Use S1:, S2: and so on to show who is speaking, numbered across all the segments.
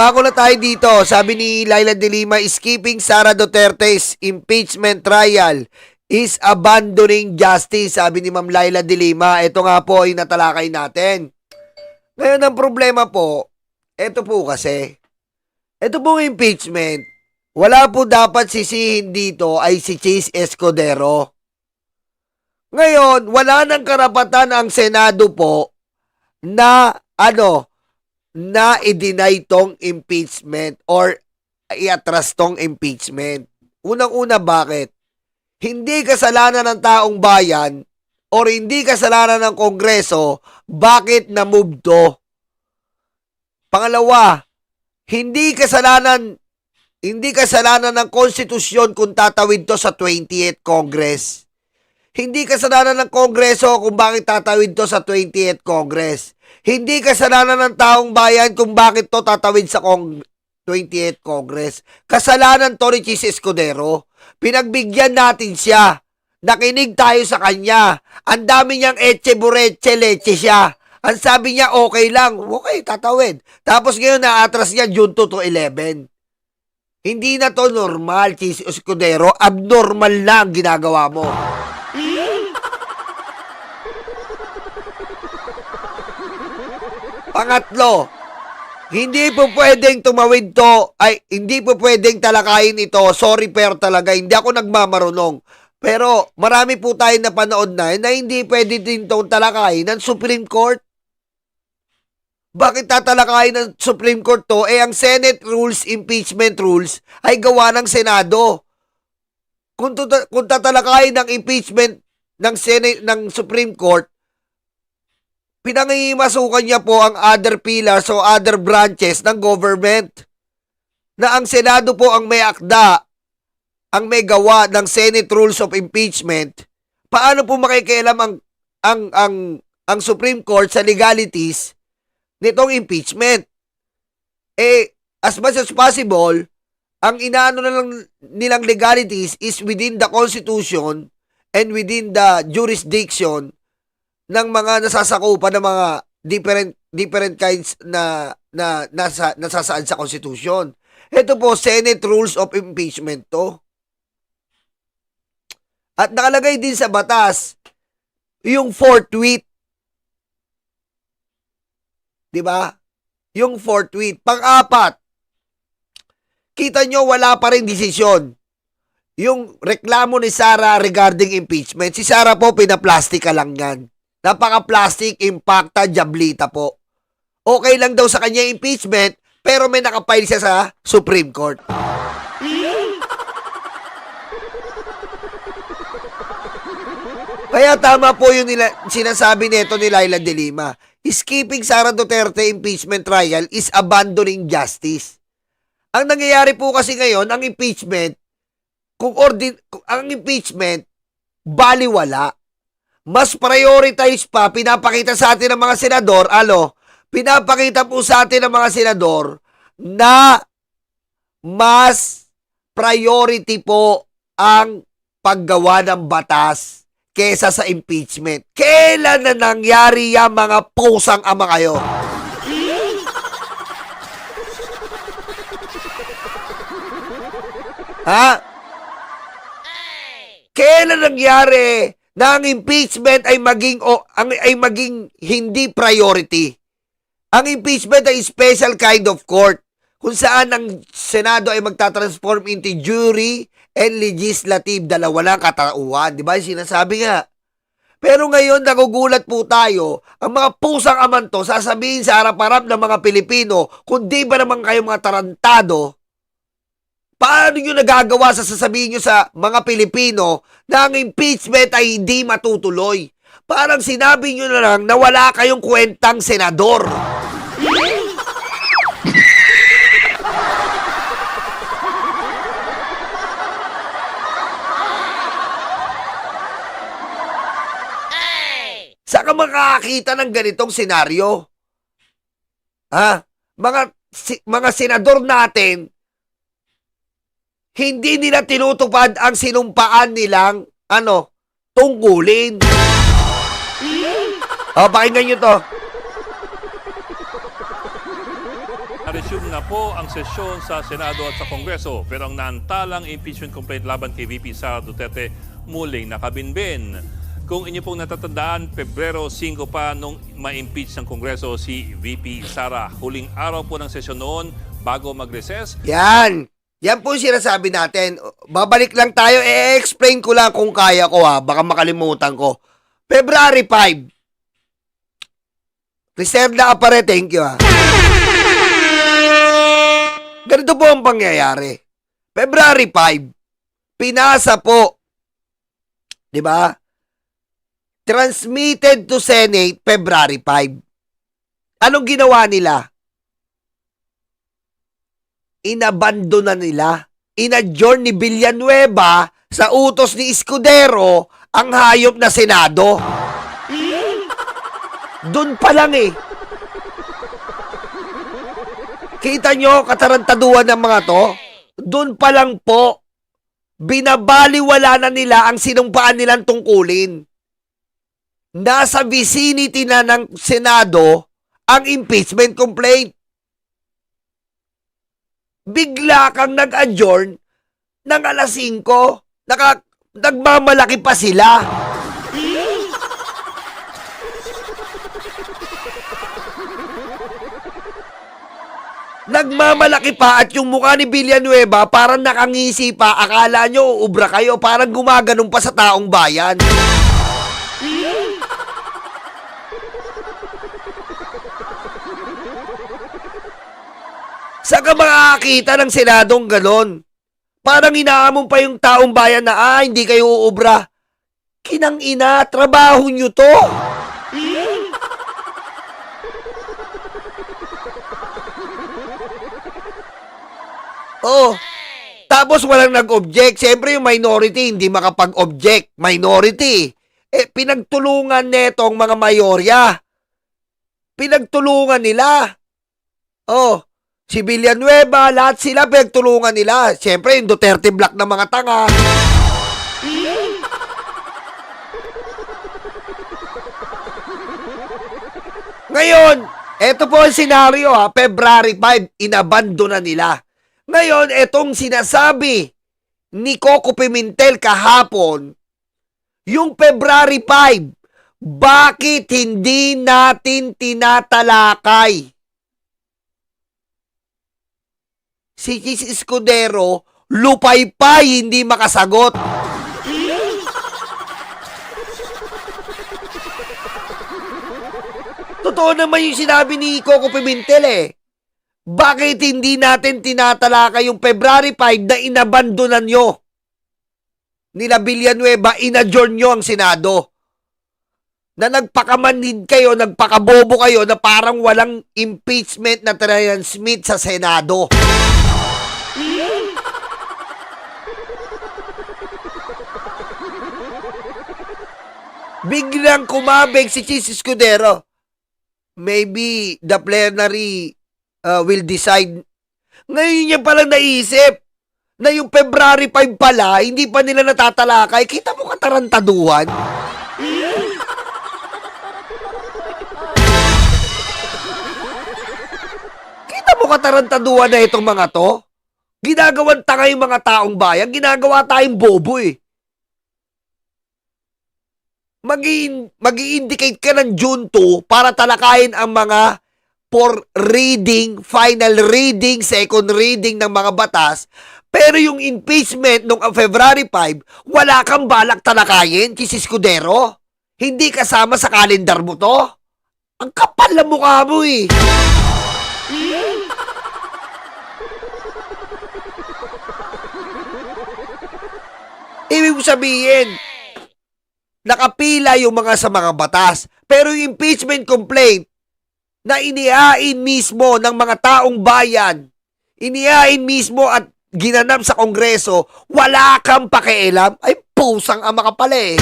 S1: Ako na tayo dito. Sabi ni Laila de Lima, skipping Sara Duterte's impeachment trial is abandoning justice. Sabi ni Ma'am Laila de Lima. Ito nga po ay natalakay natin. Ngayon ang problema po, ito po kasi, ito pong impeachment, wala po dapat sisihin dito ay si Chis Escudero. Ngayon, wala nang karapatan ang Senado po na na i-deny tong impeachment or iatras tong impeachment. Unang-una, bakit? Hindi kasalanan ng taong bayan or hindi kasalanan ng Kongreso, bakit na-move to? Pangalawa, hindi kasalanan ng konstitusyon kung tatawid to sa 28th Congress. Hindi kasalanan ng Kongreso kung bakit tatawid to sa 28th Congress. Hindi kasalanan ng taong bayan kung bakit to tatawid sa 28th Congress. Kasalanan to ni Chis Escudero. Pinagbigyan natin siya. Nakinig tayo sa kanya. Ang dami niyang etche bureche leche siya. Ang sabi niya okay lang. Okay, tatawid. Tapos ngayon na-atras niya June 2 to 11. Hindi na to normal, Chis Escudero. Abnormal na ang ginagawa mo. Pangatlo, hindi po pwedeng tumawid to, hindi po pwedeng talakayin ito. Sorry pero talaga, hindi ako nagmamarunong. Pero marami po tayo napanood na hindi pwede din itong talakayin ng Supreme Court. Bakit tatalakayin ng Supreme Court to? Ang Senate rules, impeachment rules, ay gawa ng Senado. Kung tatalakayin ng impeachment ng Senate, ng Supreme Court, pinangingimasukan niya po ang other pillars o other branches ng government. Na ang Senado po ang may akda, ang may gawa ng Senate Rules of Impeachment. Paano po makikialam ang Supreme Court sa legalities nitong impeachment? As much as possible, ang inaano na lang nilang legalities is within the Constitution and within the jurisdiction ng mga nasasakupan ng mga different kinds na nasasaad sa Constitution. Ito po, Senate Rules of Impeachment to. At nakalagay din sa batas, yung forthwith. Diba? Yung forthwith. Pang-apat, kita nyo wala pa rin desisyon. Yung reklamo ni Sara regarding impeachment, si Sara po pinaplastika lang yan. Napaka-plastic, impacta, jablita po. Okay lang daw sa kanya impeachment, pero may nakapile siya sa Supreme Court. Kaya tama po yung sinasabi nito ni Laila de Lima. Skipping Sara Duterte impeachment trial is abandoning justice. Ang nangyayari po kasi ngayon, ang impeachment, ang impeachment, baliwala. Mas prioritize pa, pinapakita sa atin ng mga senador, pinapakita po sa atin ng mga senador na mas priority po ang paggawa ng batas kesa sa impeachment. Kailan na nangyari yan, mga pusang ama kayo? Ha? Kailan nangyari na ang impeachment ay maging hindi priority? Ang impeachment ay special kind of court kung saan ang Senado ay magtatransform into jury and legislative. Dalawa lang katauhan. Di ba? Sinasabi nga. Pero ngayon, nagugulat po tayo, ang mga pusang aman to, sasabihin sa harap-harap ng mga Pilipino, kung di ba naman kayo mga tarantado, paano nyo nagagawa sa sasabihin nyo sa mga Pilipino na ang impeachment ay hindi matutuloy? Parang sinabi nyo na lang na wala kayong kwentang senador. Saan ka makakakita ng ganitong senaryo? Mga senador natin, hindi nila tinutupad ang sinumpaan nilang tungkulin. Pakinggan nyo to.
S2: resume na po ang sesyon sa Senado at sa Kongreso pero ang naantalang impeachment complaint laban kay VP Sara Duterte muling nakabinbin. Kung inyo pong natatandaan, Pebrero 5 pa nung ma-impeach ng Kongreso si VP Sara. Huling araw po ng sesyon noon bago mag-recess.
S1: Yan. Yan po yung sinasabi natin. Babalik lang tayo. I-explain ko lang kung kaya ko ha. Baka makalimutan ko. February 5. Reserve na apare. Thank you ha. Ganito po ang pangyayari. February 5. Pinasa po. Diba? Transmitted to Senate February 5. Anong ginawa nila? Inabando na nila. Inadjourn ni Villanueva sa utos ni Escudero ang hayop na Senado. Doon pa lang eh. Kita nyo katarantaduhan ng mga to? Doon pa lang po. Binabaliwala na nila ang sinumpaan nilang tungkulin. Nasa vicinity na ng Senado ang impeachment complaint. Bigla kang nag-adjourn ng alas 5. Nagmamalaki pa sila. Nagmamalaki pa at yung mukha ni Villanueva parang nakangisi pa. Akala nyo uubra kayo, parang gumaganon pa sa taong bayan. Saan ka makakakita ng Senadong ganon? Parang inaamon pa yung taong bayan na, hindi kayo uubra. Kinang ina, trabaho nyo to. Oh, tapos walang nag-object. Siyempre yung minority hindi makapag-object. Minority. Pinagtulungan netong mga mayorya. Pinagtulungan nila. Oh, si Villanueva, lahat sila pinagtulungan nila. Siyempre yung Duterte Black na mga tanga. Ngayon, eto po ang senaryo ha. February 5, inabando na nila. Ngayon, etong sinasabi ni Coco Pimentel kahapon, yung February 5, bakit hindi natin tinatalakay? Si Chis Escudero, lupay-pay, hindi makasagot. Totoo naman yung sinabi ni Coco Pimentel eh. Bakit hindi natin tinatalakay yung February 5 na inabandonan nyo? Nila Villanueva, inadjourn nyo ang Senado. Na nagpakamanhid kayo, nagpakabobo kayo na parang walang impeachment na transmit sa Senado. Biglang kumabig si Chis Escudero. Maybe the plenary will decide. Ngayon niya palang naisip na yung February 5 pala, hindi pa nila natatalakay. Kita mo katarantaduhan? Kita mo katarantaduhan na itong mga to? Ginagawan tanga yung mga taong bayan, ginagawa tayong bobo eh. Mag-i-indicate ka ng June 2 para talakayin ang mga for reading, final reading, second reading ng mga batas. Pero yung impeachment nung February 5, wala kang balak talakayin, Chis Escudero. Hindi kasama sa kalendar mo to. Ang kapal na mukha mo eh. Ibig sabihin, nakapila yung mga sa mga batas. Pero yung impeachment complaint na inihain mismo ng mga taong bayan, inihain mismo at ginanap sa Kongreso, wala kang pakialam, ay pusang ama ka pala eh.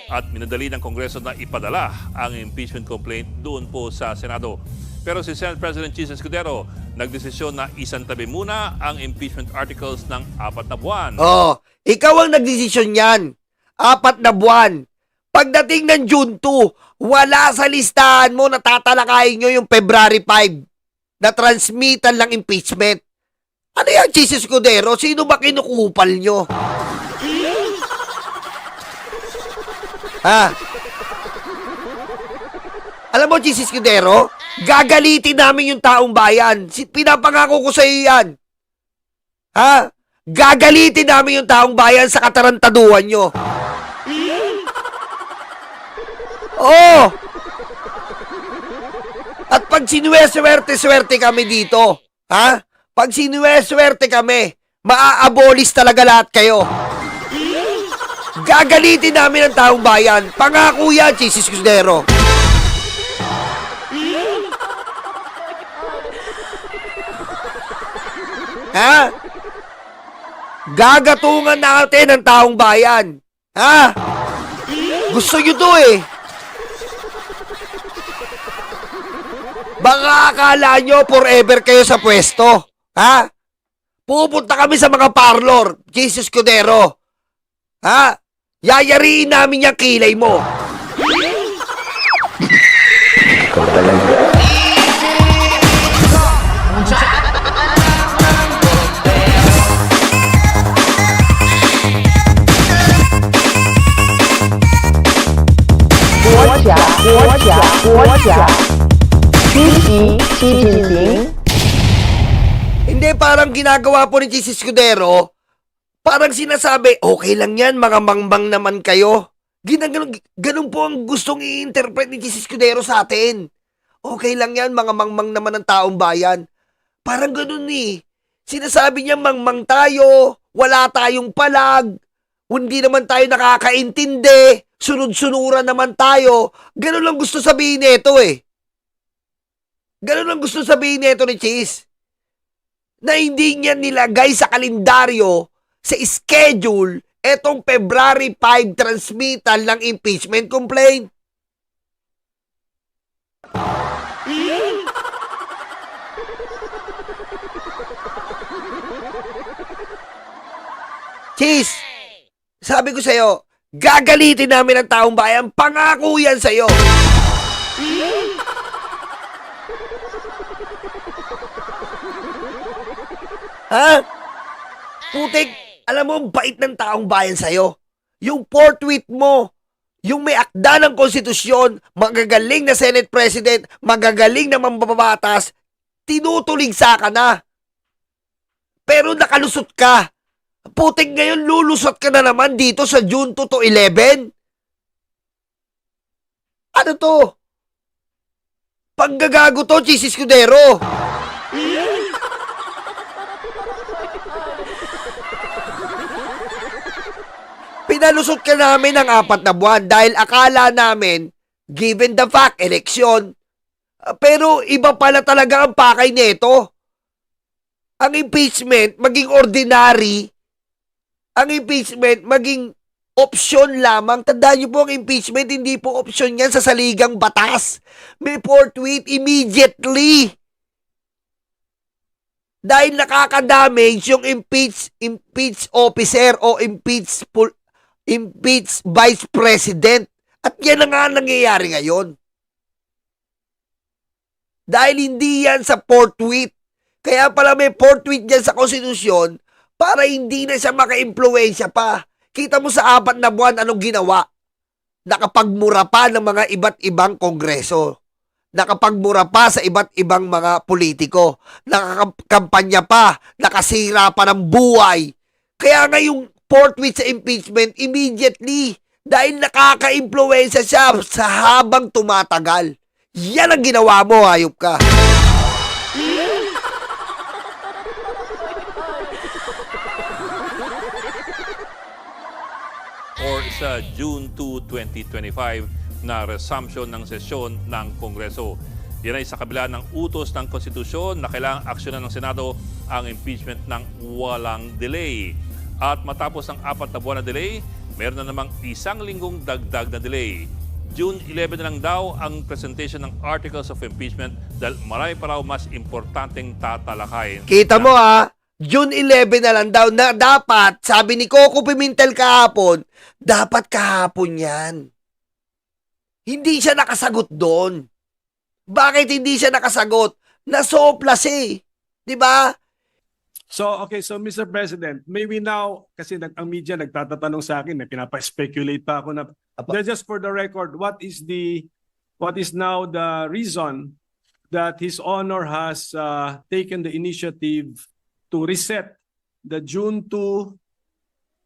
S2: At minadali ng Kongreso na ipadala ang impeachment complaint doon po sa Senado. Pero si Senate President Chis Escudero nagdesisyon na isantabi muna ang impeachment articles ng 4 na buwan.
S1: Oh, ikaw ang nagdesisyon yan. 4 na buwan. Pagdating ng June 2, wala sa listahan mo na tatalakayin nyo yung February 5 na transmittal ng impeachment. Ano yan, Jesus Escudero? Sino ba kinukupal nyo? Ha? Alam mo, Jesus Escudero, gagalitin namin yung taong bayan. Pinapangako ko sa iyo yan. Ha? Gagalitin namin yung taong bayan sa katarantaduhan nyo. Oo. At pag sinuwerte-swerte kami dito, ha? Pag sinuwerte kami, maa-abolis talaga lahat kayo. Gagalitin namin ang taong bayan. Pangako yan, Jesus Escudero. Ha? Gagatungan natin ang taong bayan. Ha? Gusto nyo to eh. Baka akala nyo forever kayo sa pwesto. Ha? Pupunta kami sa mga parlor, Jesus Escudero. Ha? Yayariin namin yung kilay mo.
S3: 出席习近平。
S1: Hindi, parang ginagawa po ni Jesus Escudero, parang sinasabi, okay lang yan, mga mangbang naman kayo. Ganun po ang gustong i-interpret ni Jesus Escudero sa atin. Okay lang yan, mga mangmang naman ng taong bayan. Parang ganun eh. Sinasabi niya, mangmang tayo, wala tayong palag, hindi naman tayo nakakaintindi, sunod-sunuran naman tayo. Ganun lang gusto sabihin nito eh. Ganun lang gusto sabihin nito ni Cheese. Na hindi niya nilagay sa kalendaryo, sa schedule, etong February 5 transmittal ng impeachment complaint. Cheese, sabi ko sa'yo, gagalitin namin ang taong bayan. Pangako yan sa'yo. Ha? Putik, alam mo, ang bait ng taong bayan sa'yo. Yung forthwith mo, yung may akda ng konstitusyon, magagaling na Senate President, magagaling na mambabatas, tinutuligsa ka na. Pero nakalusot ka. Putik, ngayon lulusot ka na naman dito sa June 2 to 11. Ano to? Panggagago to, Jesus Escudero. Pinalusot ka namin ng 4 na buwan dahil akala namin, given the fact, eleksyon. Pero iba pala talaga ang pakay nito. Ang impeachment, maging ordinary, ang impeachment, maging opsyon lamang. Tandaan niyo po, ang impeachment, hindi po opsyon yan sa saligang batas. May forthwith immediately. Dahil nakakadamage yung impeach officer o impeach vice president. At yan na nga nangyayari ngayon. Dahil hindi yan sa forthwith. Kaya pala may forthwith dyan sa konstitusyon para hindi na siya maka-impluwensya pa. Kita mo sa 4 na buwan anong ginawa. Nakapagmura pa ng mga iba't ibang kongreso. Nakapagmura pa sa iba't ibang mga politiko. Nakakampanya pa. Nakasira pa ng buhay. Kaya nga yung forthwith sa impeachment immediately. Dahil nakaka-impluwensya siya sa habang tumatagal. Yan ang ginawa mo, hayop ka.
S2: Or sa June 2, 2025 na resumption ng sesyon ng Kongreso. Yan ay sa kabila ng utos ng konstitusyon na kailangang aksyonan ng Senado ang impeachment ng walang delay. At matapos ang 4 na buwan na delay, meron na namang 1 linggong dagdag na delay. June 11 na lang daw ang presentation ng Articles of Impeachment dahil marami pa raw mas importanteng tatalakayin.
S1: Kita mo ha, June 11 na lang daw na dapat, sabi ni Coco Pimentel kahapon, dapat kahapon yan. Hindi siya nakasagot doon. Bakit hindi siya nakasagot? Nasoplas eh. 'Di ba?
S4: So, okay, so Mr. President, may we now, kasi ang media nagtatatanong sa akin, pinapa-speculate pa ako na, just for the record, what is now the reason that His Honor has taken the initiative to reset the June 2,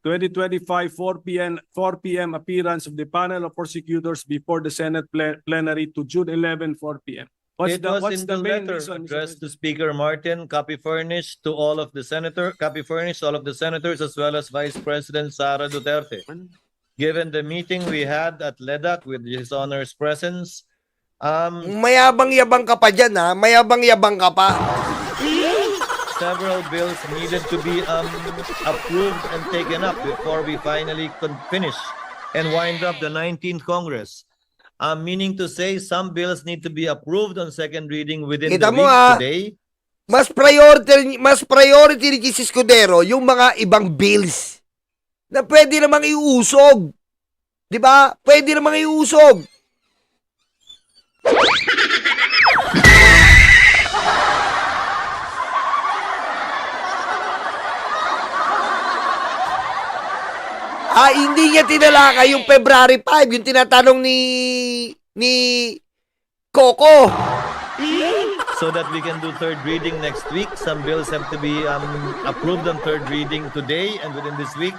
S4: 2025, 4 p.m. appearance of the panel of prosecutors before the Senate plenary to June 11, 4 p.m.? What's
S5: It was in the
S4: main
S5: letter
S4: reason, Mr.
S5: addressed to
S4: President?
S5: Speaker Martin, copy furnished to all of the senators as well as Vice President Sara Duterte. Given the meeting we had at LEDAC with His Honor's presence,
S1: Mayabang-yabang ka pa dyan, ha? Mayabang-yabang ka pa.
S5: several bills needed to be approved and taken up before we finally could finish and wind up the 19th Congress. Meaning to say, some bills need to be approved on second reading within
S1: Kita
S5: the
S1: mo,
S5: week
S1: ah.
S5: today.
S1: Mas priority ni Jesus Escudero yung mga ibang bills na pwede namang iusog. 'Di ba? Pwede namang iusog. Hindi niya tinalakay yung February 5, yung tinatanong ni Coco.
S5: So that we can do third reading next week. Some bills have to be approved on third reading today and within this week,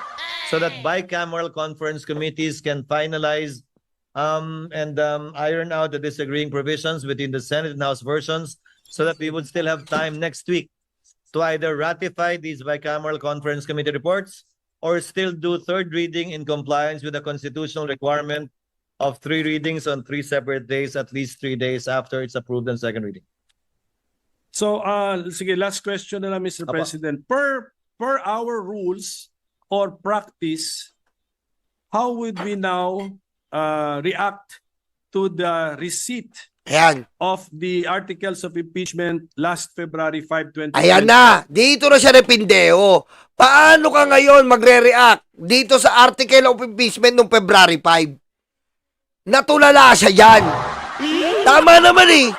S5: so that bicameral conference committees can finalize and iron out the disagreeing provisions between the Senate and House versions, so that we would still have time next week to either ratify these bicameral conference committee reports or still do third reading in compliance with the constitutional requirement of 3 readings on 3 separate days, at least 3 days after it's approved on second reading.
S4: So, sige, last question na lang, Mr.
S5: Apa.
S4: President. Per our rules or practice, how would we now react to the receipt
S1: Ayan.
S4: of the articles of impeachment last February 5, 2020?
S1: Ayan na. Dito na siya repindeo. Paano ka ngayon magre-react dito sa article of impeachment noong February 5? Natulala siya yan. Tama naman eh.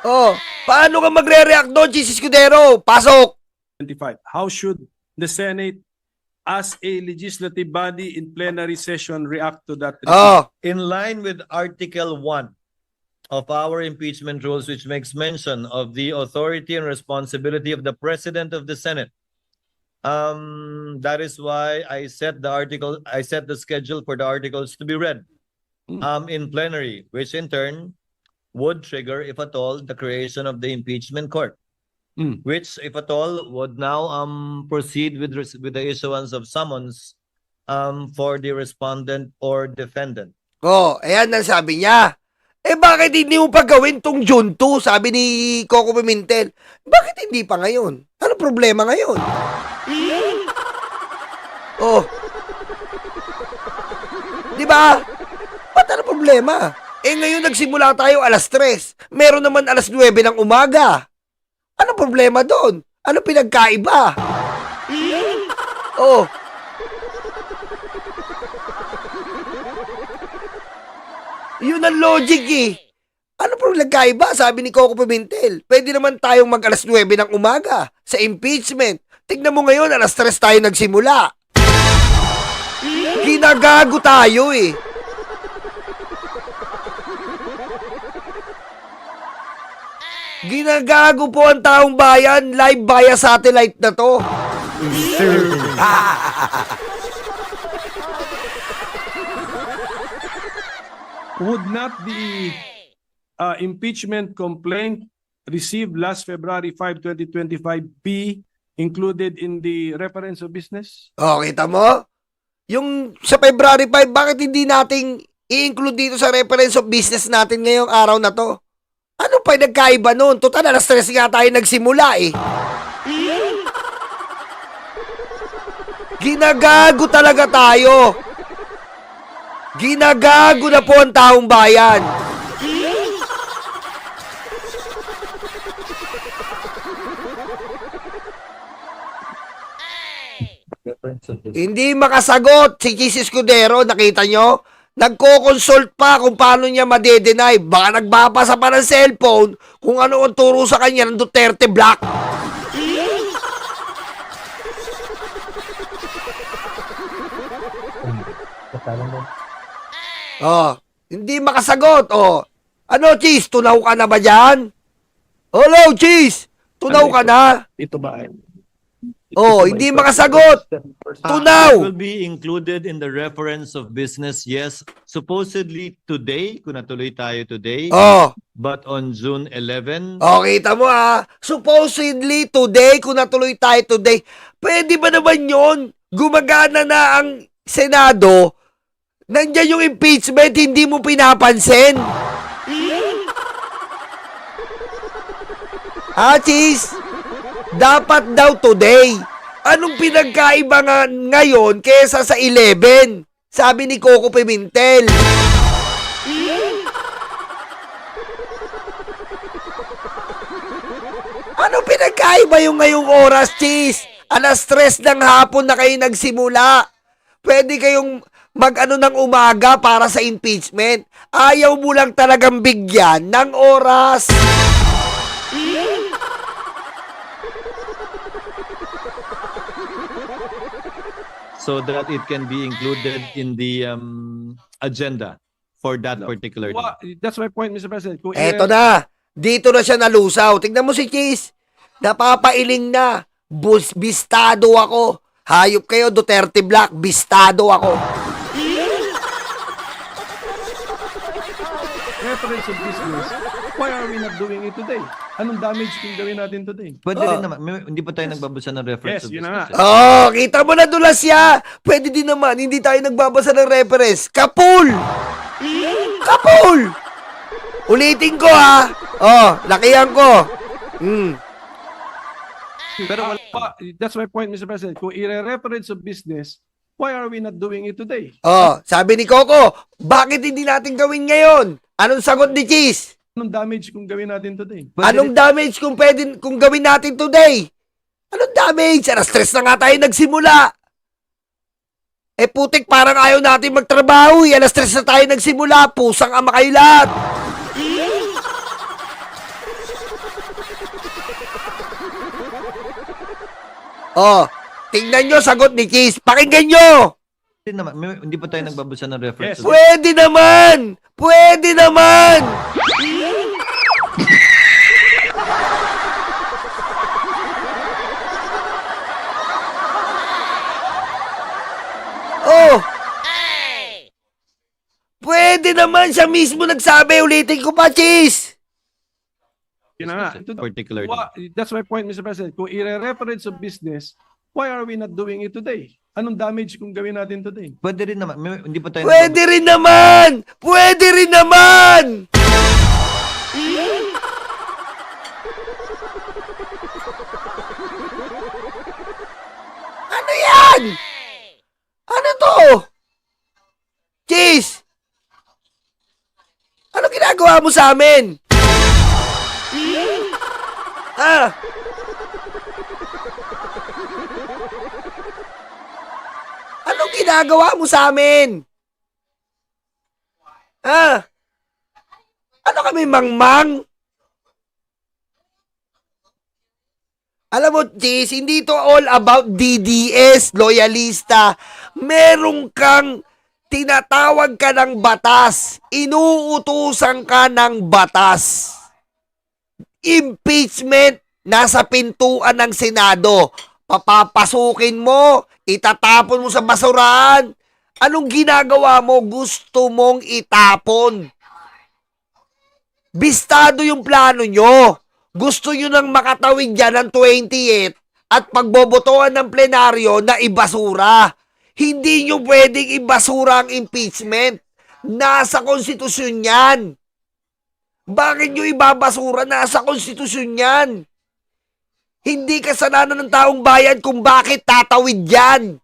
S1: Oh, paano ka magre-react doon, Jesus Escudero? Pasok.
S4: 25. How should the Senate as a legislative body in plenary session react to that receipt?
S1: Oh,
S5: In line with Article 1 of our impeachment rules, which makes mention of the authority and responsibility of the President of the Senate, that is why I set the schedule for the articles to be read in plenary, which in turn would trigger, if at all, the creation of the impeachment court, which, if at all, would now proceed with the issuance of summons for the respondent or defendant.
S1: oh, ayan ang sabi niya. Bakit hindi mo pa gawin tong June 2? Sabi ni Coco Pimentel. Bakit hindi pa ngayon? Ano problema ngayon? Oh. Di ba? Ba't ano problema? Ngayon nagsimula tayo alas 3. Meron naman alas 9 ng umaga. Ano problema doon? Ano pinagkaiba? Oh. Yun ang logic eh. Ano po nagkaiba? Sabi ni Coco Pimentel. Pwede naman tayong mag alas 9 ng umaga sa impeachment. Tignan mo ngayon, alas 3 tayo nagsimula. Ginagago tayo eh. Ginagago po ang taong bayan. Live via satellite na to.
S4: Would not the impeachment complaint received last February 5, 2025 be included in the reference of business?
S1: Oh, kita mo? Yung sa February 5, bakit hindi nating i-include dito sa reference of business natin ngayong araw na to? Ano pa nagkaiba nun? Total, alas 3 nga tayo nagsimula eh. Ginagago talaga tayo. Ginagago na po ang taong bayan. Hindi makasagot si Chis Escudero, nakita nyo? Nagko-consult pa kung paano niya madedenay. Baka nagbabasa pa ng cellphone kung ano ang turo sa kanya ng Duterte Black. Oh, hindi makasagot. Oh. Ano, Chis? Tunaw ka na ba dyan? Hello, Chis! Tunaw ka na?
S4: Ito ba?
S1: Oh, hindi makasagot.
S5: It
S1: Tunaw!
S5: will be included in the reference of business, yes. Supposedly today, kung natuloy tayo today,
S1: Oh,
S5: but on June 11,
S1: oh, kita mo ah. Supposedly today, kung natuloy tayo today, pwede ba naman yon? Gumagana na ang Senado, nandiyan yung impeachment, hindi mo pinapansin. Chis? Dapat daw today. Anong pinagkaiba nga ngayon kesa sa 11? Sabi ni Coco Pimentel. Anong pinagkaiba yung ngayong oras, Chis? Alas 3 ng hapon na kayo nagsimula. Pwede kayong mag-ano ng umaga para sa impeachment. Ayaw mo lang talagang bigyan ng oras.
S5: so that it can be included in the agenda for that particular day.
S4: That's my point, Mr. President. Kung
S1: Eto na. Dito na siya nalusaw. Tignan mo si Chis. Napapailing na. Bistado ako. Hayop kayo, Duterte Black. Bistado ako.
S4: reference of business, why are we not doing it today? Anong damage kung gawin natin today?
S5: Pwede rin naman. Hindi pa tayo nagbabasa ng reference
S4: Yes,
S5: of
S4: yun na
S5: business.
S4: nga.
S1: Oh, kita mo na dulas siya. Pwede din naman. Hindi tayo nagbabasa ng reference. Kapul! Kapul! Ulitin ko ha. Oh, lakihan ko.
S4: Pero wala pa. That's my point, Mr. President. Kung i-reference of business, why are we not doing it today?
S1: Oh, sabi ni Coco, bakit hindi natin gawin ngayon? Anong sagot ni Cheese?
S4: Anong damage kung gawin natin today?
S1: Anong damage kung gawin natin today? Anong damage? Alas 3 na nga tayo nagsimula. Eh putik, parang ayaw natin magtrabaho. Alas 3 na tayo nagsimula. Pusang ama kayo lahat. Oh, tingnan nyo sagot ni Cheese. Pakinggan nyo.
S5: Hindi naman. Hindi pa tayo nagbabasa ng reference.
S4: Yes.
S5: of
S1: Pwede naman. Pwede naman. Oh. Pwede naman, siya mismo nagsabi. Ulitin ko pa, Cheese.
S4: Yun na nga.
S5: business particular day.
S4: That's my point, Mr. President. Kung i-reference of business, why are we not doing it today? Anong damage kung gawin natin today?
S5: Pwede rin naman. Hindi pa tayo
S1: Pwede rin naman. Pwede rin naman. Ano yan? Ano to? Cheese! Ano ginagawa mo sa amin? Ha? Anong ginagawa mo sa amin? Ha? Ano kami, mangmang? Alam mo, Cheese, hindi to all about DDS, loyalista. Merong kang tinatawag ka ng batas. Inuutusan ka ng batas. Impeachment nasa pintuan ng Senado. Papapasukin mo, itatapon mo sa basurahan. Anong ginagawa mo? Gusto mong itapon. Bistado yung plano nyo. Gusto nyo nang makatawid dyan ng 28 at pagbobotohan ng plenaryo na ibasura. Hindi nyo pwedeng ibasura ang impeachment. Nasa konstitusyon yan. Bakit nyo ibabasura? Nasa konstitusyon yan. Hindi kasalanan ng taong bayan kung bakit tatawid yan.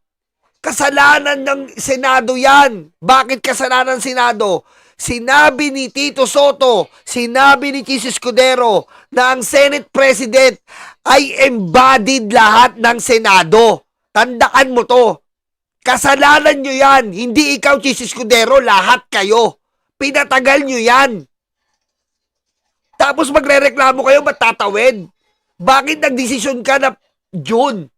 S1: Kasalanan ng Senado yan. Bakit kasalanan ng Senado? Sinabi ni Tito Soto, sinabi ni Chis Escudero na ang Senate President ay embodied lahat ng Senado. Tandaan mo to. Kasalanan nyo yan. Hindi ikaw, Chis Escudero, lahat kayo. Pinatagal nyo yan. Tapos magrereklamo kayo, ba't tatawid? Bakit nagdesisyon ka na June?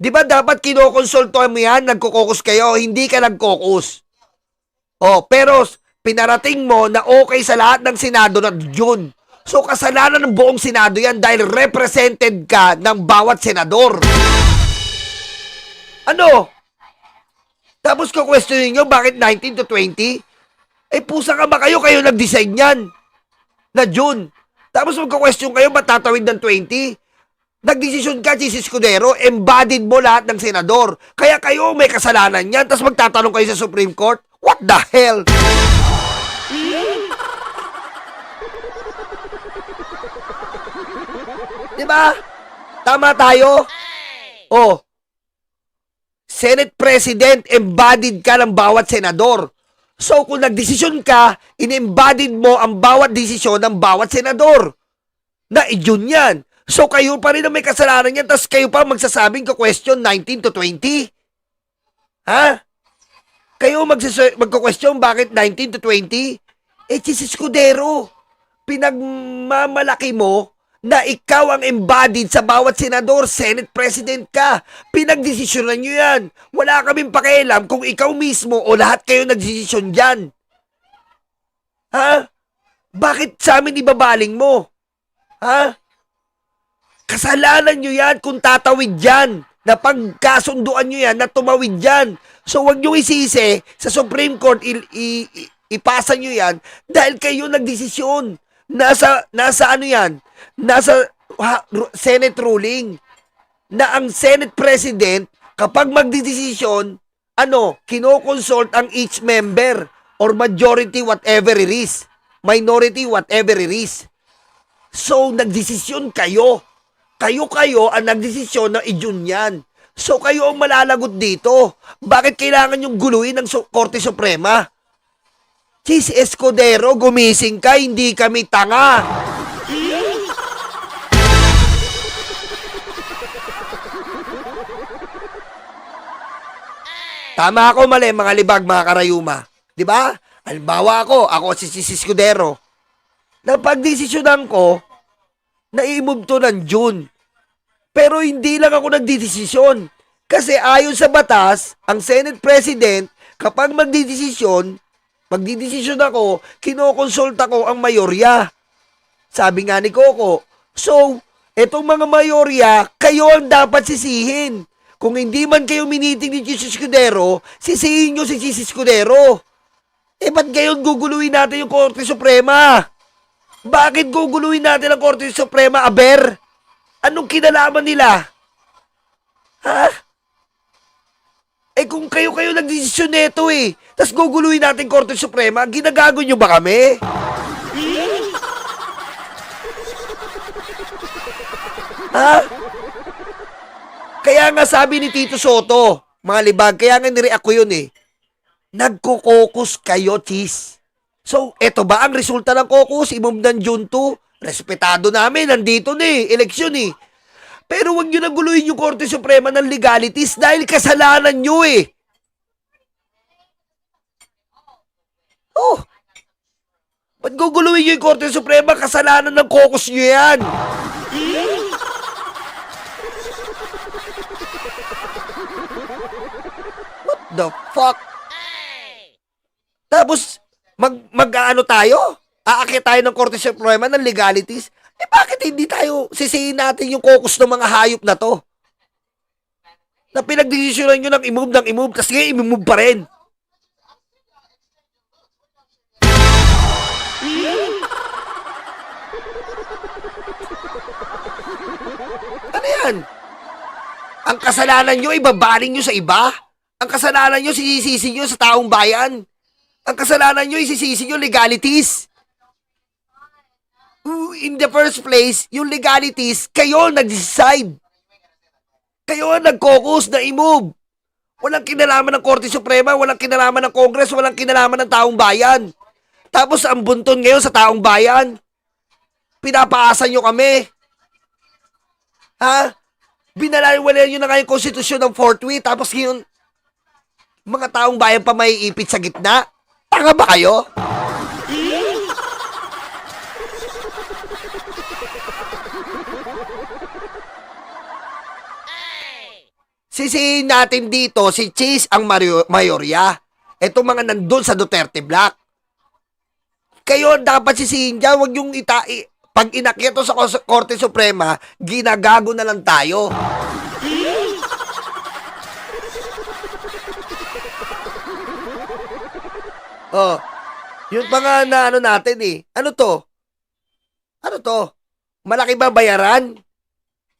S1: Di ba dapat kinokonsulto mo yan, nagkukokus kayo, hindi ka nagkokus. Oh, pero pinarating mo na okay sa lahat ng Senado na June. So kasalanan ng buong Senado yan dahil represented ka ng bawat senador. Ano? Tapos kukwestiyonin nyo bakit 19 to 20? Eh pusa ka ba kayo nag-design yan na June. Tapos magka-question kayo, ba't tatawid ng 20? Nagdesisyon ka, Chis Escudero, embodied mo lahat ng senador. Kaya kayo may kasalanan yan, tapos magtatanong kayo sa Supreme Court, what the hell? Diba? Tama tayo? Oh. Senate President, embodied ka ng bawat senador. So, kung nagdesisyon ka, in-embodied mo ang bawat desisyon ng bawat senador. Na iyon yan. So, kayo pa rin ang may kasalanan yan, tapos kayo pa magsasabing ka-question 19 to 20? Ha? Kayo magka-question bakit 19 to 20? Eh, Chis Escudero, pinagmamalaki mo na ikaw ang embodied sa bawat senador, Senate President ka. Pinagdesisyonan nyo yan. Wala kaming pakialam kung ikaw mismo o lahat kayo nagdesisyon dyan. Ha? Bakit sa amin ibabaling mo? Ha? Kasalanan nyo yan kung tatawid yan. Na pagkasunduan nyo yan, na tumawid yan. So wag nyo isisi sa Supreme Court, ipasa nyo yan dahil kayo nagdesisyon. Nasa ano yan? Nasa Senate ruling na ang Senate President kapag magdidesisyon, kinoconsult ang each member or majority whatever it is, minority whatever it is. So nagdesisyon kayo. Kayo ang nagdesisyon na iyon yan. So kayo ang malalagot dito. Bakit kailangan yung guluhin ng Korte Suprema? Chis Escudero, gumising ka, hindi kami tanga. Tama ako, mali, mga libag, mga karayuma. Diba? Halimbawa ako si Chis Escudero. Napagdesisyonan ko, na-i-move to ng June. Pero hindi lang ako nagdidesisyon. Kasi ayon sa batas, ang Senate President, kapag magdidesisyon ako, kinokonsulta ko ang mayorya. Sabi nga ni Coco. So, etong mga mayorya, kayo ang dapat sisihin. Kung hindi man kayo miniting ni Chis Escudero, sisihin nyo si Chis Escudero. Eh, ba't gayon guguluhin natin yung Korte Suprema? Bakit guguluhin natin ang Korte Suprema, Aber? Anong kinalaman nila? Ha? Eh kung kayo nagdesisyon neto eh, tas guguluhin natin Korte Suprema, ginagago nyo ba kami? Ha? Kaya nga sabi ni Tito Soto, mga libag, kaya nga nireact ko yun eh. Nagko-caucus kayo, Chis. So, eto ba ang resulta ng caucus? I-move ng June 2? Respetado namin, nandito na eh, eleksyon eh. Pero wag nyo na guluhin yung Korte Suprema ng legalities dahil kasalanan nyo eh. Oh, ba't guguluhin nyo yung Korte Suprema? Kasalanan ng caucus nyo yan. What the fuck? Tapos, mag-ano tayo? Aakyat tayo ng Korte Suprema ng legalities? Eh bakit hindi tayo sisihin natin yung caucus ng mga hayop na to? Na pinagdesisyonan nyo ng i-move, tapos ngayon i-move pa rin. Ano yan? Ang kasalanan nyo, ibabaling nyo sa iba? Ang kasalanan nyo, sisisi nyo sa taong bayan? Ang kasalanan nyo, isisisi nyo legalities? In the first place, yung legalities, kayo nag-decide. Kayo ang nag-caucus na i-move. Walang kinalaman ng Korte Suprema, walang kinalaman ng Congress, walang kinalaman ng taong bayan. Tapos ang bunton ngayon sa taong bayan, pinapaasa nyo kami. Ha? Binalawala nyo na nga yung konstitusyon ng 4th Way, tapos ngayon, mga taong bayan pa may ipit sa gitna? Tanga ba kayo? Sisihin natin dito, si Cheese ang mayorya. Ito mga nandun sa Duterte Block. Kayo dapat sisihin dyan, huwag yung pag inakyat to sa Korte Suprema, ginagago na lang tayo. Oh, yun pa nga na ano natin eh. Ano to? Ano to? Malaki ba bayaran?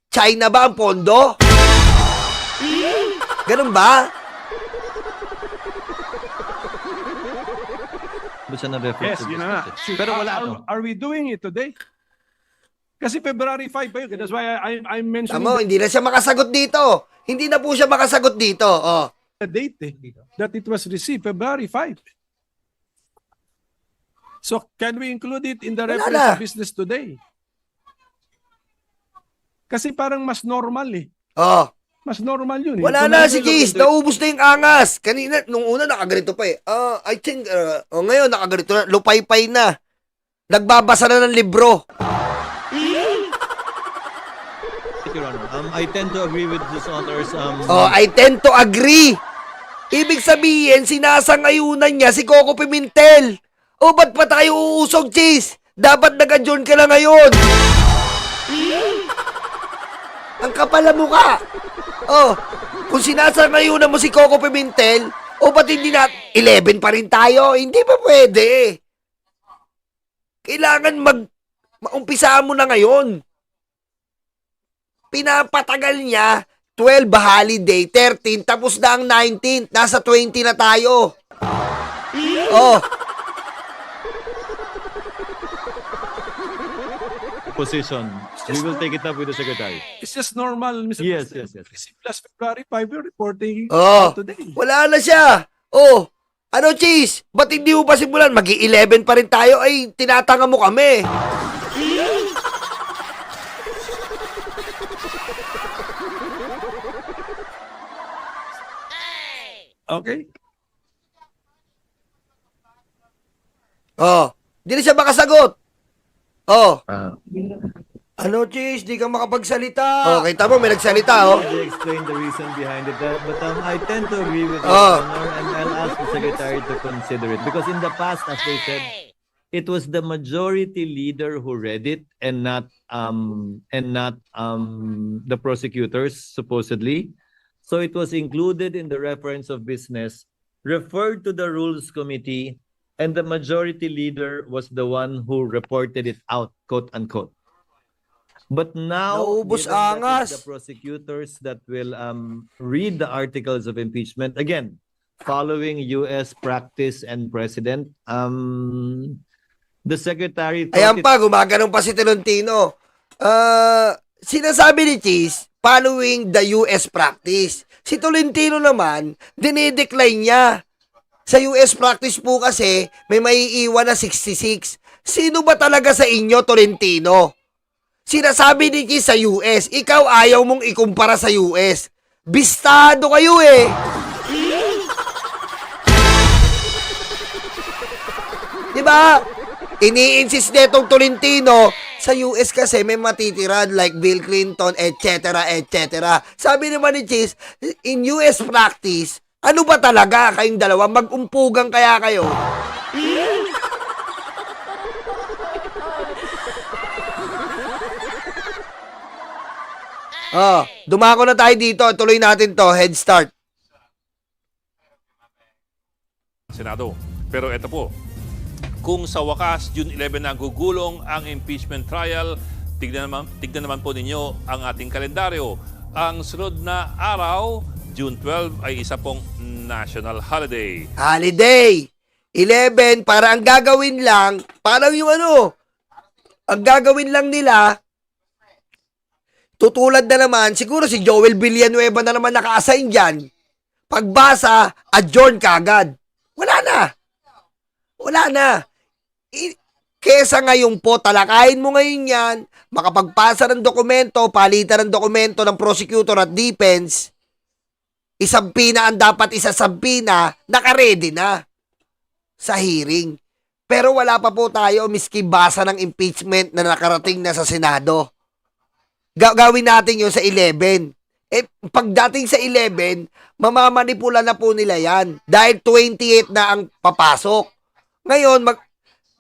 S1: China ba ang pondo? Ganun ba?
S5: Basta na reference
S4: Yes,
S5: to
S4: yun
S5: this
S4: na nga.
S5: message. Pero wala to.
S4: Are we doing it today? Kasi February 5 pa yun. That's why I'm mentioning
S1: Tamo, hindi na siya makasagot dito. Hindi na po siya makasagot dito. Oh.
S4: the date that it was received, February 5. So can we include it in the
S1: Wala
S4: reference
S1: na.
S4: of business today? Kasi parang mas normal eh.
S1: Oh.
S4: Mas normal yun eh.
S1: Wala
S4: Kung
S1: na
S4: nandun
S1: si
S4: yung
S1: Cheese.
S4: ganito-
S1: Naubos na yung angas. Kanina, nung una nakaganito pa eh. I think, ngayon nakaganito na. Lupay-pay na. Nagbabasa na ng libro.
S5: Your Honor, I tend to agree with this honor's
S1: I tend to agree. Ibig sabihin, sinasangayunan niya si Coco Pimentel. Ba't pa tayo uusog, Cheese? Dapat nag-adjourn ka na ngayon. Ang kapal na mukha. Kung sinasangayunan mo si Coco Pimentel, ba't hindi na 11 pa rin tayo? Hindi pa pwede. Kailangan maumpisaan mo na ngayon. Pinapatagal niya 12 holiday, 13, tapos na ang 19th. Nasa 20 na tayo.
S5: position. We will take it up with the Secretary.
S4: It's just normal, Mr.
S5: Yes,
S4: President.
S5: yes.
S4: Last February 5, we're reporting today.
S1: Wala na siya. Ano, Cheese? Ba't hindi mo pa simulan? Mag-11 pa rin tayo. Ay, tinatanga mo kami.
S4: Okay?
S1: Hindi na siya makasagot.
S5: Ah.
S1: Ano, Cheese? Di ka makapagsalita. Kita mo, may nagsalita,
S5: They explain the reason behind it, but I tend to agree with Your
S1: Oh.
S5: Honor, and I'll ask the Secretary to consider it. Because in the past, as they said, it was the majority leader who read it and not the prosecutors, supposedly. So it was included in the reference of business, referred to the Rules Committee, and the majority leader was the one who reported it out, quote unquote. But now,
S1: Naubos
S5: given that
S1: angas.
S5: it's the prosecutors that will read the articles of impeachment, again, following U.S. practice and precedent, the Secretary thought
S1: Ayan pa, gumaganong pa si Tolentino. Sinasabi ni Cheese, following the US practice. Si Tolentino naman, dinidecline niya. Sa US practice po kasi, may maiiwan na 66. Sino ba talaga sa inyo, Tolentino? Sinasabi ni Cheese sa US, ikaw ayaw mong ikumpara sa US. Bistado kayo eh. Diba? Ini-insist netong Tolentino, sa US kasi may matitiran like Bill Clinton, etc., etc. Sabi naman ni Cheese, in US practice, ano ba talaga kayong dalawa? Mag-umpugang kaya kayo? Dumako na tayo dito. Tuloy natin to. Head start.
S2: Senado. Pero ito po, kung sa wakas June 11 na gugulong ang impeachment trial, tignan naman po ninyo ang ating kalendaryo. Ang sunod na araw, June 12, ay isa pong national holiday.
S1: Holiday. 11, para ang gagawin lang, parang yung ang gagawin lang nila, tutulad na naman, siguro si Joel Villanueva na naman naka-assign dyan. Pagbasa, adjourn kagad. Wala na. Kesa ngayon po, talakayin mo ngayon yan, makapagpasa ng dokumento, palitan ng dokumento ng prosecutor at defense, isampi na ang dapat isasampi na, nakaredy na sa hearing. Pero wala pa po tayo miski basa ng impeachment na nakarating na sa Senado. Gawin natin yun sa 11. Pagdating sa 11, mamamanipula na po nila yan. Dahil 28 na ang papasok. Ngayon,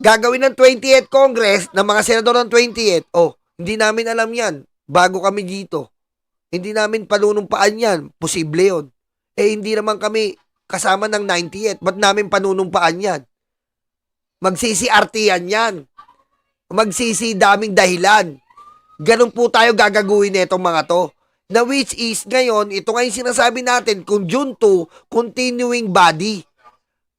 S1: gagawin ng 28th Congress, ng mga senador ng 28, hindi namin alam yan. Bago kami dito. Hindi namin panunumpaan yan. Posible yun. Hindi naman kami kasama ng 98. Ba't namin panunumpaan yan? Magsisi-RT yan. Magsisi daming dahilan. Ganun po tayo gagaguhin itong mga to. Na which is ngayon, ito nga yung sinasabi natin, kung June 2, continuing body.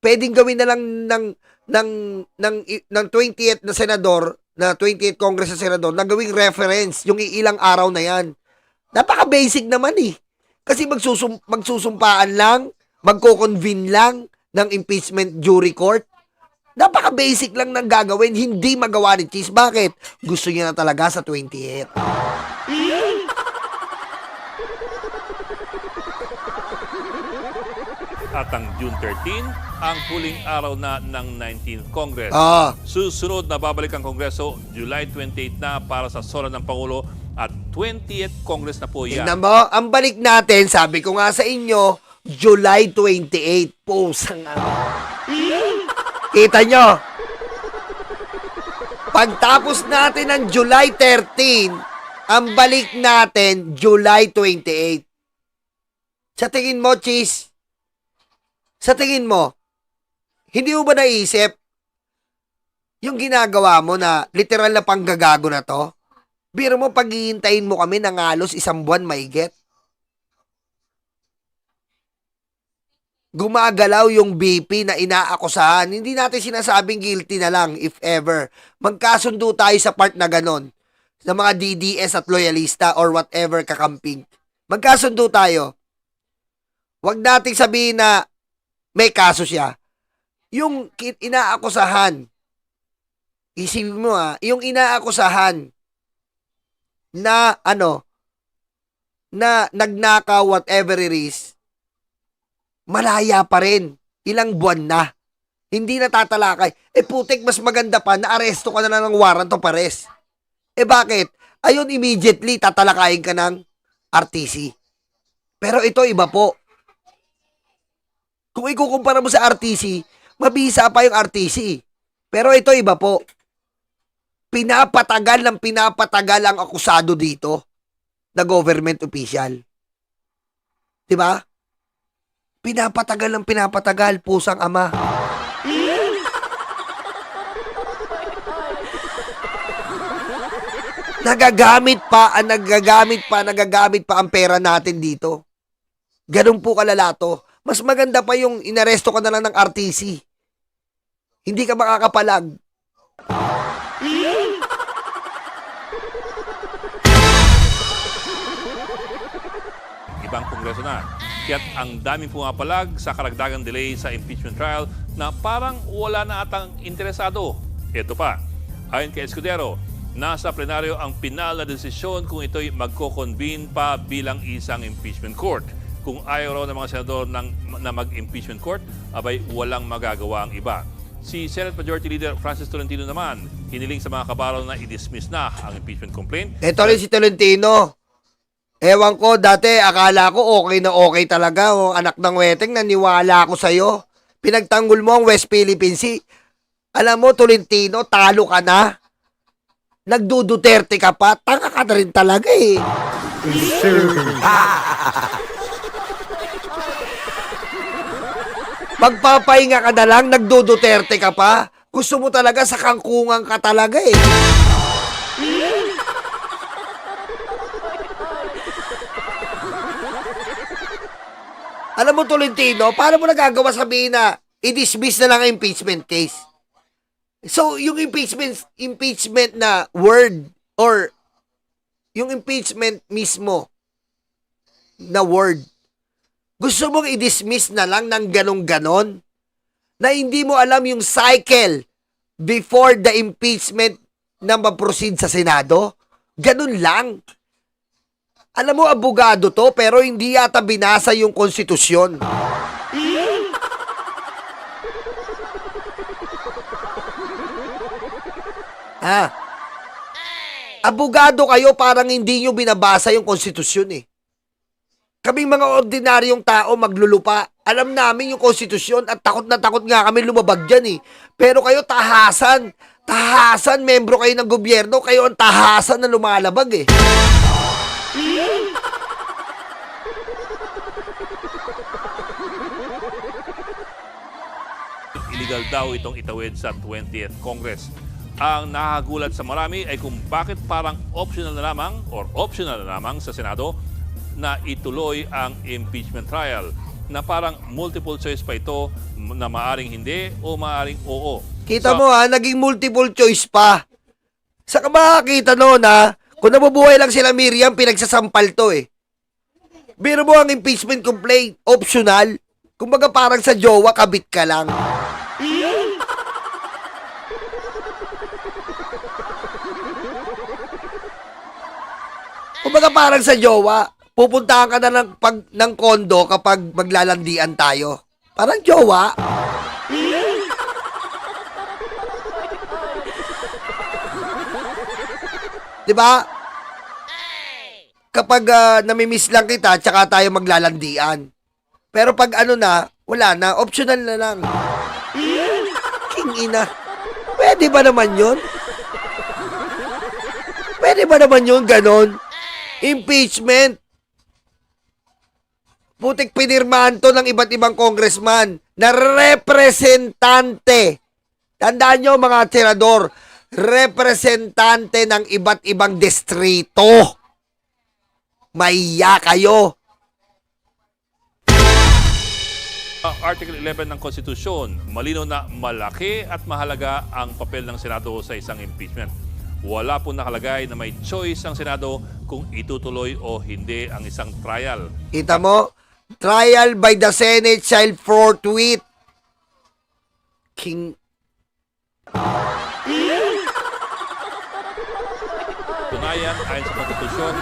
S1: Pwedeng gawin na lang ng 28th na senador, na 28th Congress na senador, na gawing reference yung ilang araw na yan. Napaka-basic naman eh. Kasi magsusumpaan lang, magko-convene lang ng impeachment jury court. Napaka-basic lang ng gagawin, hindi magawa ni Cheese. Bakit? Gusto niya na talaga sa 28th.
S2: At ang June 13, ang huling araw na ng 19th Congress. Susunod na babalik ang Kongreso, July 28 na para sa sora ng Pangulo at 20th Congress na po yan.
S1: Tingnan mo, ang balik natin, sabi ko nga sa inyo, July 28. Pusang Kita nyo? Pagtapos natin ng July 13, ang balik natin, July 28. Sa tingin mo, Cheese? Sa tingin mo, hindi mo ba naisip yung ginagawa mo na literal na panggagago na to? Biro mo, paghihintayin mo kami ng halos 1 buwan maigit. Gumagalaw yung BP na inaakusahan. Hindi natin sinasabing guilty na lang, if ever. Magkasundo tayo sa part na ganon. Sa mga DDS at loyalista or whatever kakamping. Magkasundo tayo. Huwag nating sabihin na may kaso siya. Yung inaakusahan, isipin mo yung inaakusahan na na nagnakaw, whatever it is, malaya pa rin. Ilang buwan na. Hindi na tatalakay. Putik, mas maganda pa na aresto ka na lang ng warrant of arrest. Bakit? Ayun, immediately tatalakayin ka ng RTC. Pero ito iba po. Kung ikukumpara mo sa RTC, mabisa pa yung RTC. Pero ito iba po. Pinapatagal ang akusado dito na government official. Diba? Pinapatagal, pusang ama. Nagagamit pa ang pera natin dito. Ganun po kalala to. Mas maganda pa yung inaresto ka na lang ng RTC. Hindi ka makakapalag.
S2: Ibang kongreso na. Kaya't ang daming pumapalag sa karagdagang delay sa impeachment trial na parang wala na atang interesado. Ito pa, ayon kay Escudero, nasa plenaryo ang pinal na desisyon kung ito'y magko-convene pa bilang isang impeachment court. Kung ayaw raw ng mga senador na mag-impeachment court, abay walang magagawa ang iba. Si Senate Majority Leader Francis Tolentino naman, hiniling sa mga kabaro na i-dismiss na ang impeachment complaint.
S1: Ito rin si Tolentino. Ewan ko, dati akala ko okay na okay talaga. Anak ng weteng, naniwala ako sa'yo. Pinagtanggol mo ang West Philippine Sea. Alam mo, Tolentino, talo ka na. Nagduduterte ka pa. Tanga ka na rin talaga eh. Magpapahinga ka na lang, nagduduterte ka pa. Gusto mo talaga sa kangkungan ka talaga eh. Alam mo, Tolentino, paano mo nagagawa sabihin na i-dismiss na lang ang impeachment case? So, yung impeachment na word or yung impeachment mismo na word, gusto mong i-dismiss na lang ng ganon-ganon? Na hindi mo alam yung cycle before the impeachment na ma-proceed sa Senado? Ganun lang. Alam mo, abogado to, pero hindi yata binasa yung konstitusyon. Abogado kayo, parang hindi nyo binabasa yung konstitusyon eh. Kaming mga ordinaryong tao maglulupa, alam namin yung konstitusyon at takot na takot nga kami lumabag dyan eh. Pero kayo tahasan, membro kayo ng gobyerno, kayo ang tahasan na lumalabag eh.
S2: Illegal daw itong itawid sa 20th Congress. Ang nakagulat sa marami ay kung bakit parang optional na lamang sa Senado na ituloy ang impeachment trial, na parang multiple choice pa ito na maaring hindi o maaring oo.
S1: Kita mo ha, naging multiple choice pa. Saka makakita noon ha, kung nabubuhay lang sila Miriam, pinagsasampal to eh. Biro mo ang impeachment complaint, optional. Kumbaga parang sa jowa, kabit ka lang. Kumbaga parang sa jowa, pupuntahan ka na ng kondo kapag maglalandian tayo. Parang jowa. Diba? Kapag namimiss lang kita, tsaka tayo maglalandian. Pero pag ano na, wala na, optional na lang. King ina. Pwede ba naman yun? Pwede ba naman yun, ganon? Impeachment. Putik pinirmahan to ng iba't ibang congressman na representante. Tandaan nyo mga senador, representante ng iba't ibang distrito. Maiya kayo.
S2: Article 11 ng Konstitusyon, malinaw na malaki at mahalaga ang papel ng Senado sa isang impeachment. Wala pong nakalagay na may choice ang Senado kung itutuloy o hindi ang isang trial.
S1: Kita mo? Trial by the Senate shall forthwith. King.
S2: Tunayan, ayon sa Konstitusyon,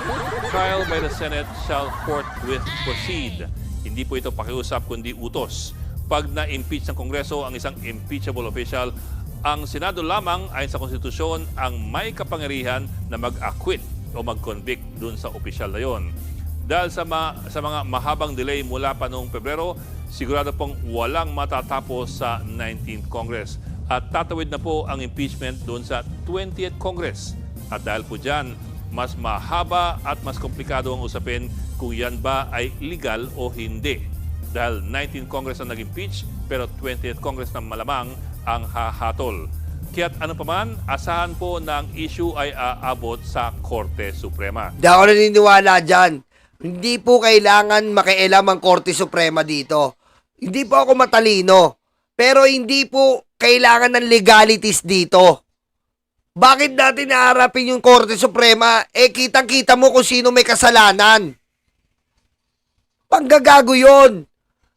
S2: trial by the Senate shall forthwith proceed. Hindi po ito pakiusap kundi utos. Pag na-impeach ng Kongreso ang isang impeachable official, ang Senado lamang ayon sa Konstitusyon ang may kapangyarihan na mag-acquit o mag-convict dun sa opisyal na yon. Dahil sa mga mahabang delay mula pa noong Pebrero, sigurado pong walang matatapos sa 19th Congress. At tatawid na po ang impeachment doon sa 20th Congress. At dahil po dyan, mas mahaba at mas komplikado ang usapin kung yan ba ay legal o hindi. Dahil 19th Congress ang nag-impeach, pero 20th Congress na malamang ang hahatol. Kaya't ano pa man, asahan po na ang issue ay aabot sa Korte Suprema.
S1: Di ako naniniwala dyan. Hindi po kailangan makialam ang Korte Suprema dito. Hindi po ako matalino. Pero hindi po kailangan ng legalities dito. Bakit natin naharapin yung Korte Suprema? Kitang-kita mo kung sino may kasalanan. Panggagago yun.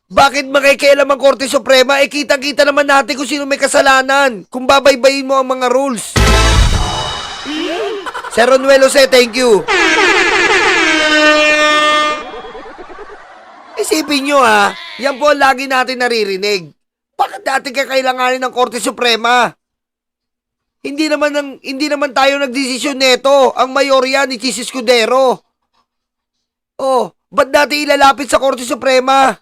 S1: Bakit makikialam ang Korte Suprema? Kitang-kita naman natin kung sino may kasalanan. Kung babaybayin mo ang mga rules. Sir Ronuel Jose, thank you. Isipin nyo ha, yan po lagi natin naririnig. Bakit natin kakailanganin ng Korte Suprema? Hindi naman tayo nagdesisyon neto. Ang mayorya ni Chis Escudero. Oh, ba't natin ilalapit sa Korte Suprema?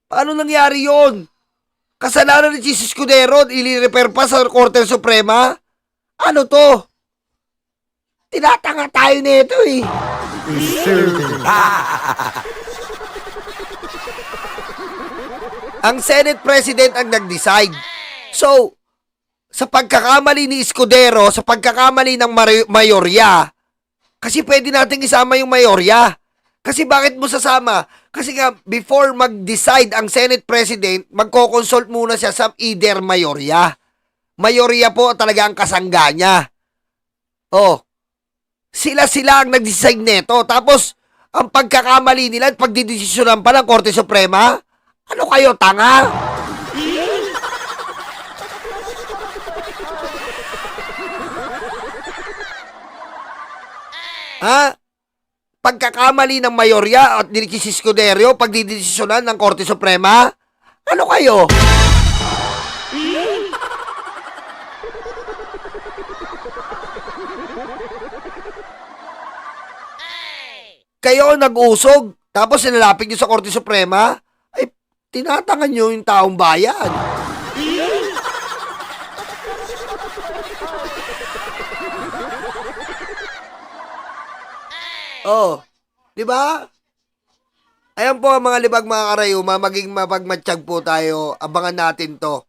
S1: Paano nangyari yon? Kasalanan ni Chis Escudero, ilirefer pa sa Korte Suprema? Ano to? Tinatanga tayo nito eh. Ang Senate President ang nag-decide. So, sa pagkakamali ni Escudero, sa pagkakamali ng mayorya, kasi pwede nating isama yung mayorya. Kasi bakit mo sasama? Kasi nga, before mag-decide ang Senate President, magko-consult muna siya sa either mayorya. Mayorya po talaga ang kasangga niya. Oh, sila ang nag-decide neto. Tapos, ang pagkakamali nila at pagdidesisyonan pa ng Korte Suprema, ano kayo, tanga? Ha? Pagkakamali ng mayorya at ni Ricky Escudero, pagdidesisyonan ng Korte Suprema? Ano kayo? Kayo nag-usog, tapos sinalapit nyo sa Korte Suprema? Ay, tinatangan nyo yung taong bayan. Oh, di ba? Ayan po ang mga libag mga karayuma, maging mapagmatsyag po tayo. Abangan natin to.